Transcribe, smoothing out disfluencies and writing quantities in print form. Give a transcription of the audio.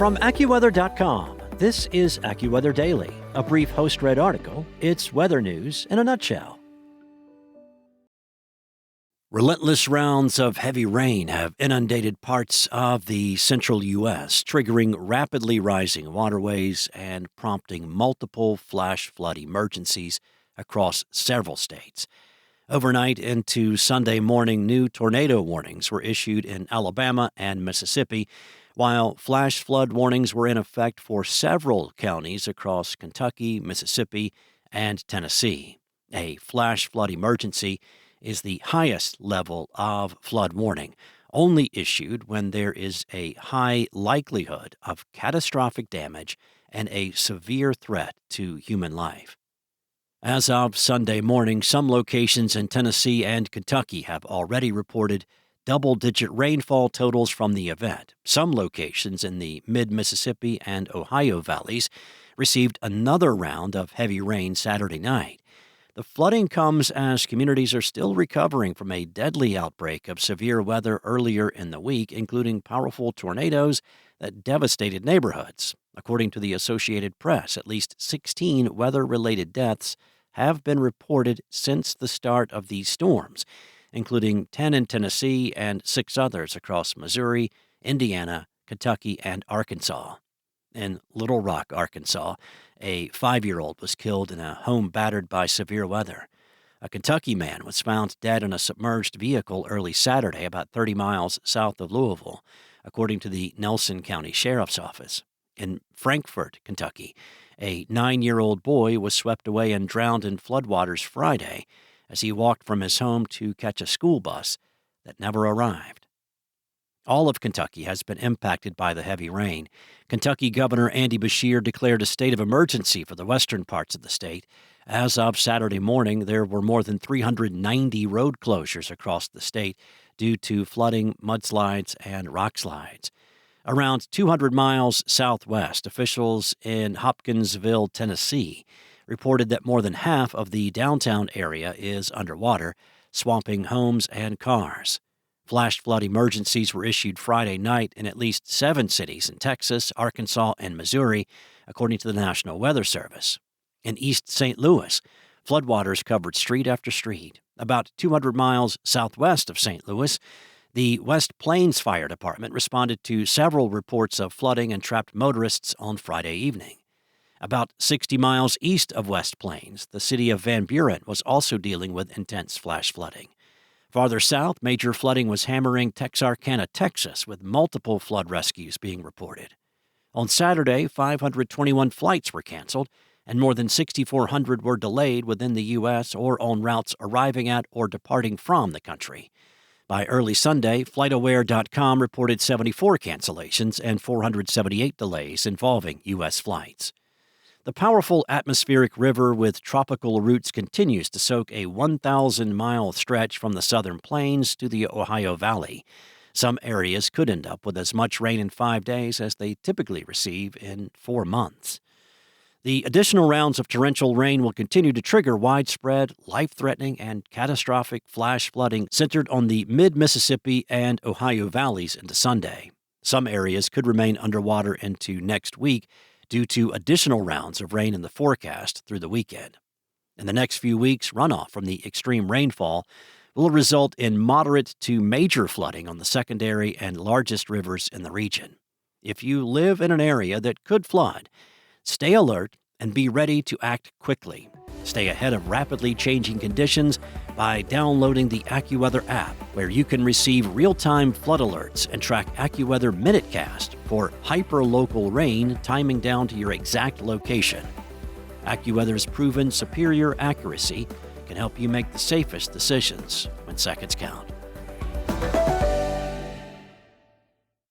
From AccuWeather.com, this is AccuWeather Daily, a brief host-read article. It's weather news in a nutshell. Relentless rounds of heavy rain have inundated parts of the central U.S., triggering rapidly rising waterways and prompting multiple flash flood emergencies across several states. Overnight into Sunday morning, new tornado warnings were issued in Alabama and Mississippi, while flash flood warnings were in effect for several counties across Kentucky, Mississippi, and Tennessee. A flash flood emergency is the highest level of flood warning, only issued when there is a high likelihood of catastrophic damage and a severe threat to human life. As of Sunday morning, some locations in Tennessee and Kentucky have already reported double-digit rainfall totals from the event. Some locations in the mid-Mississippi and Ohio valleys received another round of heavy rain Saturday night. The flooding comes as communities are still recovering from a deadly outbreak of severe weather earlier in the week, including powerful tornadoes that devastated neighborhoods. According to the Associated Press, at least 16 weather-related deaths have been reported since the start of these storms, including 10 in Tennessee and 6 others across Missouri, Indiana, Kentucky, and Arkansas. In Little Rock, Arkansas, a 5-year-old was killed in a home battered by severe weather. A Kentucky man was found dead in a submerged vehicle early Saturday about 30 miles south of Louisville, according to the Nelson County Sheriff's Office. In Frankfort, Kentucky, a 9-year-old boy was swept away and drowned in floodwaters Friday as he walked from his home to catch a school bus that never arrived. All of Kentucky has been impacted by the heavy rain. Kentucky Governor Andy Beshear declared a state of emergency for the western parts of the state. As of Saturday morning, there were more than 390 road closures across the state due to flooding, mudslides, and rock slides. Around 200 miles southwest, officials in Hopkinsville, Tennessee, reported that more than half of the downtown area is underwater, swamping homes and cars. Flash flood emergencies were issued Friday night in at least 7 cities in Texas, Arkansas, and Missouri, according to the National Weather Service. In East St. Louis, floodwaters covered street after street. About 200 miles southwest of St. Louis, the West Plains Fire Department responded to several reports of flooding and trapped motorists on Friday evening. About 60 miles east of West Plains, the city of Van Buren was also dealing with intense flash flooding. Farther south, major flooding was hammering Texarkana, Texas, with multiple flood rescues being reported. On Saturday, 521 flights were canceled, and more than 6,400 were delayed within the U.S. or on routes arriving at or departing from the country. By early Sunday, FlightAware.com reported 74 cancellations and 478 delays involving U.S. flights. The powerful atmospheric river with tropical roots continues to soak a 1,000-mile stretch from the southern plains to the Ohio Valley. Some areas could end up with as much rain in 5 days as they typically receive in 4 months. The additional rounds of torrential rain will continue to trigger widespread, life-threatening, and catastrophic flash flooding centered on the mid-Mississippi and Ohio valleys into Sunday. Some areas could remain underwater into next week due to additional rounds of rain in the forecast through the weekend. In the next few weeks, runoff from the extreme rainfall will result in moderate to major flooding on the secondary and largest rivers in the region. If you live in an area that could flood, stay alert and be ready to act quickly. Stay ahead of rapidly changing conditions by downloading the AccuWeather app, where you can receive real-time flood alerts and track AccuWeather MinuteCast for hyper-local rain timing down to your exact location. AccuWeather's proven superior accuracy can help you make the safest decisions when seconds count.